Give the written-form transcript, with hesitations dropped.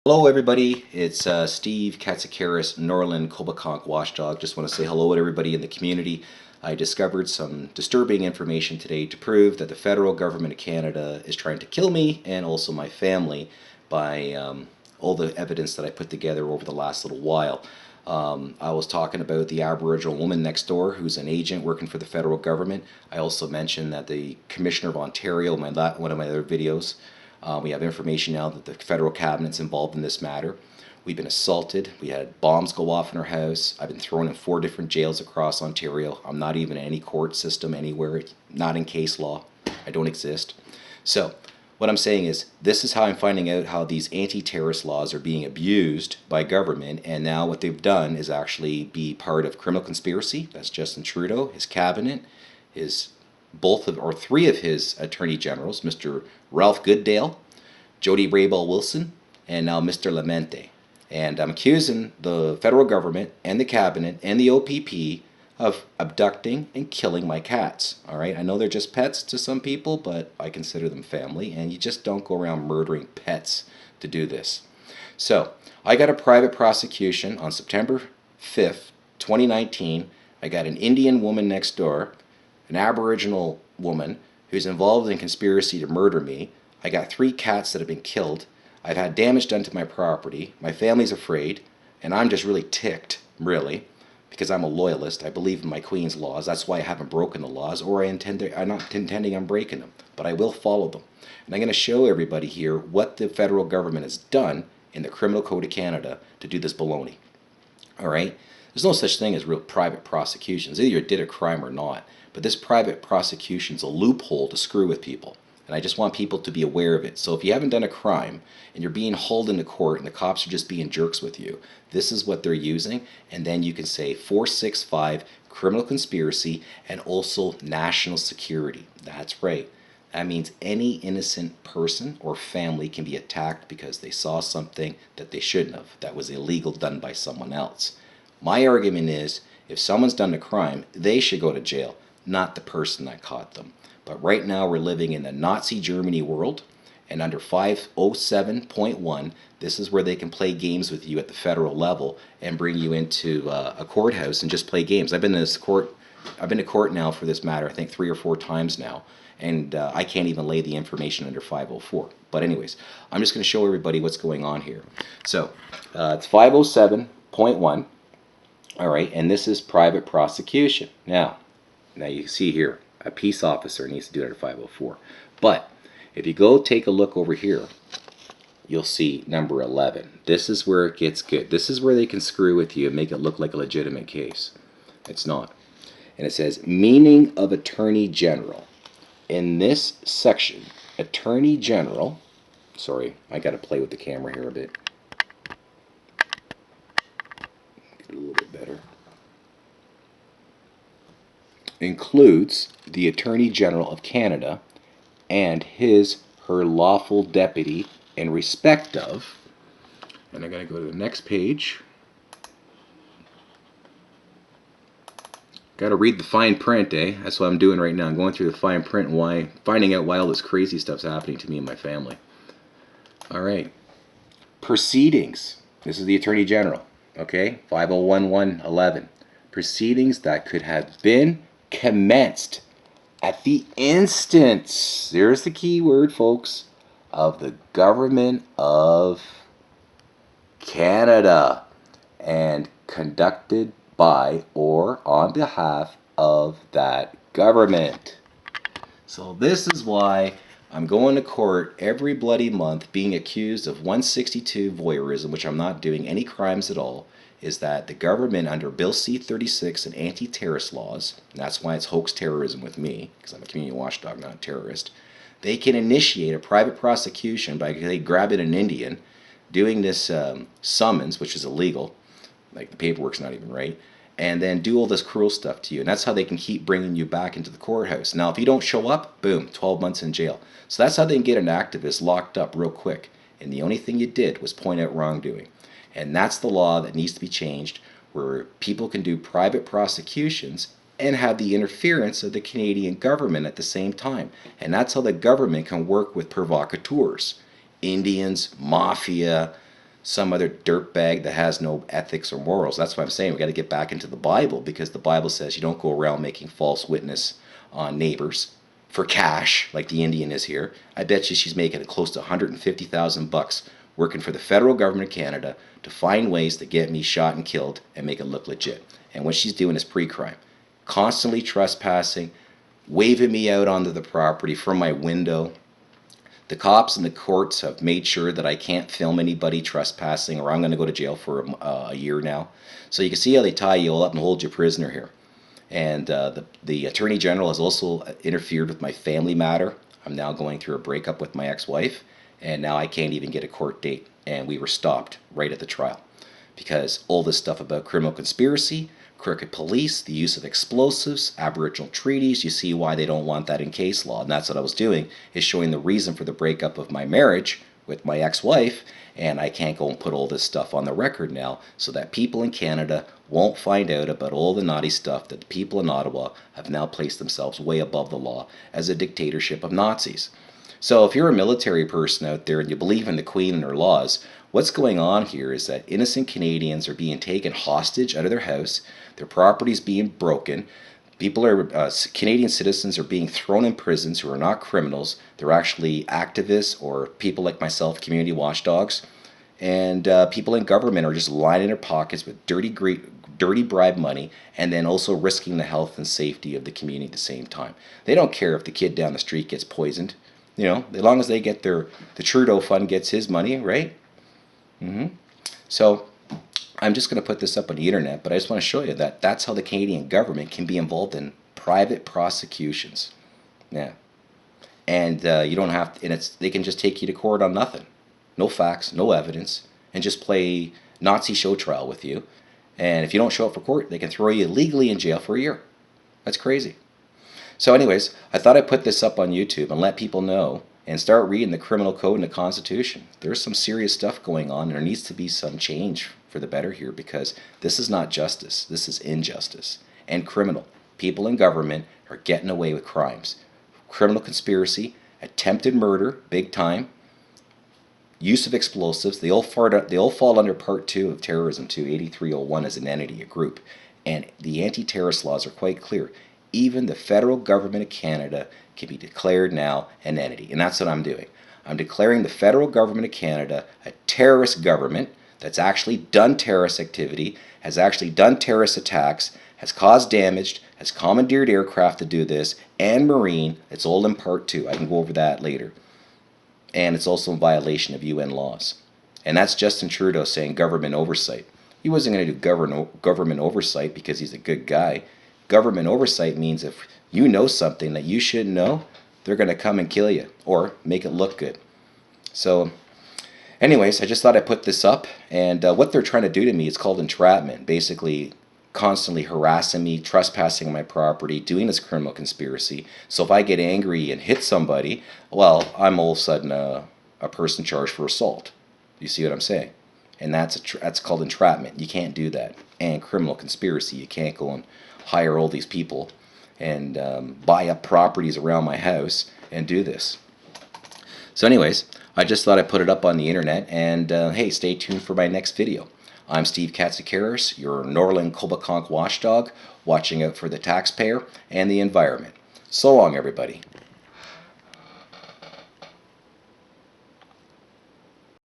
Hello everybody, it's Steve Katsikaris, Norland Kobakonk Watchdog. Just want to say hello to everybody in the community. I discovered some disturbing information today to prove that the federal government of Canada is trying to kill me and also my family by all the evidence that I put together over the last little while. I was talking about the Aboriginal woman next door who's an agent working for the federal government. I also mentioned that the Commissioner of Ontario, one of my other videos, we have information now that the federal cabinet's involved in this matter. We've been assaulted. We had bombs go off in our house. I've been thrown in 4 different jails across Ontario. I'm not even in any court system anywhere, not in case law. I don't exist. So what I'm saying is, this is how I'm finding out how these anti-terrorist laws are being abused by government, and now what they've done is actually be part of criminal conspiracy. That's Justin Trudeau, his cabinet, his three of his attorney generals, Mr. Ralph Goodale, Jody Raybell Wilson, and now Mr. Lamente. And I'm accusing the federal government and the cabinet and the OPP of abducting and killing my cats. All right, I know they're just pets to some people, but I consider them family, and you just don't go around murdering pets to do this. So I got a private prosecution on September 5th, 2019. I got an Indian woman next door, an Aboriginal woman who's involved in conspiracy to murder me. I got 3 cats that have been killed. I've had damage done to my property. My family's afraid, and I'm just really ticked, really, because I'm a loyalist. I believe in my Queen's laws. That's why I haven't broken the laws, or I'm not intending on breaking them, but I will follow them. And I'm going to show everybody here what the federal government has done in the Criminal Code of Canada to do this baloney. All right? There's no such thing as real private prosecutions. Either you did a crime or not. But this private prosecution is a loophole to screw with people. And I just want people to be aware of it. So if you haven't done a crime and you're being hauled into court and the cops are just being jerks with you, this is what they're using. And then you can say 465 criminal conspiracy and also national security. That's right. That means any innocent person or family can be attacked because they saw something that they shouldn't have, that was illegal, done by someone else. My argument is, if someone's done a crime, they should go to jail, not the person that caught them. But right now we're living in the Nazi Germany world, and under 507.1, this is where they can play games with you at the federal level and bring you into a courthouse and just play games. I've been to court now for this matter, I think 3 or 4 times now, and I can't even lay the information under 504. But anyways, I'm just going to show everybody what's going on here. So it's 507.1. All right, and this is private prosecution. Now you see here, a peace officer needs to do it at 504. But if you go take a look over here, you'll see number 11. This is where it gets good. This is where they can screw with you and make it look like a legitimate case. It's not. And it says, meaning of Attorney General. In this section, Attorney General, sorry, I got to play with the camera here a bit. Get a little bit better. Includes the Attorney General of Canada and her lawful deputy in respect of, and I'm going to go to the next page. Got to read the fine print, eh? That's what I'm doing right now. I'm going through the fine print and finding out why all this crazy stuff's happening to me and my family. All right. Proceedings. This is the Attorney General, okay? 501.1.11. Proceedings that could have been commenced at the instance, there's the key word, folks, of the government of Canada and conducted by or on behalf of that government. So this is why I'm going to court every bloody month being accused of 162 voyeurism, which I'm not doing any crimes at all, is that the government under Bill C-36 and anti-terrorist laws, and that's why it's hoax terrorism with me, because I'm a community watchdog, not a terrorist, they can initiate a private prosecution by grabbing an Indian, doing this summons, which is illegal, like the paperwork's not even right, and then do all this cruel stuff to you. And that's how they can keep bringing you back into the courthouse. Now, if you don't show up, boom, 12 months in jail. So that's how they can get an activist locked up real quick. And the only thing you did was point out wrongdoing. And that's the law that needs to be changed, where people can do private prosecutions and have the interference of the Canadian government at the same time. And that's how the government can work with provocateurs, Indians, mafia, some other dirtbag that has no ethics or morals. That's why I'm saying we got to get back into the Bible, because the Bible says you don't go around making false witness on neighbors for cash like the Indian is here. I bet you she's making close to $150,000 working for the federal government of Canada to find ways to get me shot and killed and make it look legit. And what she's doing is pre-crime. Constantly trespassing, waving me out onto the property from my window. The cops and the courts have made sure that I can't film anybody trespassing, or I'm going to go to jail for a year now. So you can see how they tie you all up and hold you prisoner here. And the Attorney General has also interfered with my family matter. I'm now going through a breakup with my ex-wife, and now I can't even get a court date. And we were stopped right at the trial because all this stuff about criminal conspiracy, crooked police, the use of explosives, Aboriginal treaties, you see why they don't want that in case law. And that's what I was doing, is showing the reason for the breakup of my marriage with my ex-wife, and I can't go and put all this stuff on the record now so that people in Canada won't find out about all the naughty stuff that the people in Ottawa have now placed themselves way above the law as a dictatorship of Nazis. So if you're a military person out there and you believe in the Queen and her laws, what's going on here is that innocent Canadians are being taken hostage out of their house, their properties being broken, Canadian citizens are being thrown in prisons who are not criminals. They're actually activists or people like myself, community watchdogs, and people in government are just lining their pockets with dirty bribe money, and then also risking the health and safety of the community at the same time. They don't care if the kid down the street gets poisoned. You know, as long as they get the Trudeau fund gets his money, right? So I'm just going to put this up on the internet, but I just want to show you that that's how the Canadian government can be involved in private prosecutions. Yeah. And you don't have to, and they can just take you to court on nothing. No facts, no evidence, and just play Nazi show trial with you. And if you don't show up for court, they can throw you illegally in jail for a year. That's crazy. So anyways, I thought I'd put this up on YouTube and let people know and start reading the criminal code and the Constitution. There's some serious stuff going on, and there needs to be some change for the better here, because this is not justice. This is injustice and criminal. People in government are getting away with crimes. Criminal conspiracy, attempted murder, big time, use of explosives. They all fall under Part 2 of Terrorism 28301 as an entity, a group. And the anti-terrorist laws are quite clear. Even the federal government of Canada can be declared now an entity. And that's what I'm doing. I'm declaring the federal government of Canada a terrorist government that's actually done terrorist activity, has actually done terrorist attacks, has caused damage, has commandeered aircraft to do this, and marine. It's all in Part 2. I can go over that later. And it's also in violation of UN laws. And that's Justin Trudeau saying government oversight. He wasn't going to do government oversight because he's a good guy. Government oversight means if you know something that you shouldn't know, they're going to come and kill you or make it look good. So anyways, I just thought I'd put this up. And what they're trying to do to me is called entrapment. Basically constantly harassing me, trespassing on my property, doing this criminal conspiracy. So if I get angry and hit somebody, well, I'm all of a sudden a person charged for assault. You see what I'm saying? And that's called entrapment. You can't do that. And criminal conspiracy, you can't go and hire all these people and buy up properties around my house and do this. So anyways, I just thought I'd put it up on the internet, and hey, stay tuned for my next video. I'm Steve Katsikaris, your Norland Cobeconk watchdog, watching out for the taxpayer and the environment. So long, everybody.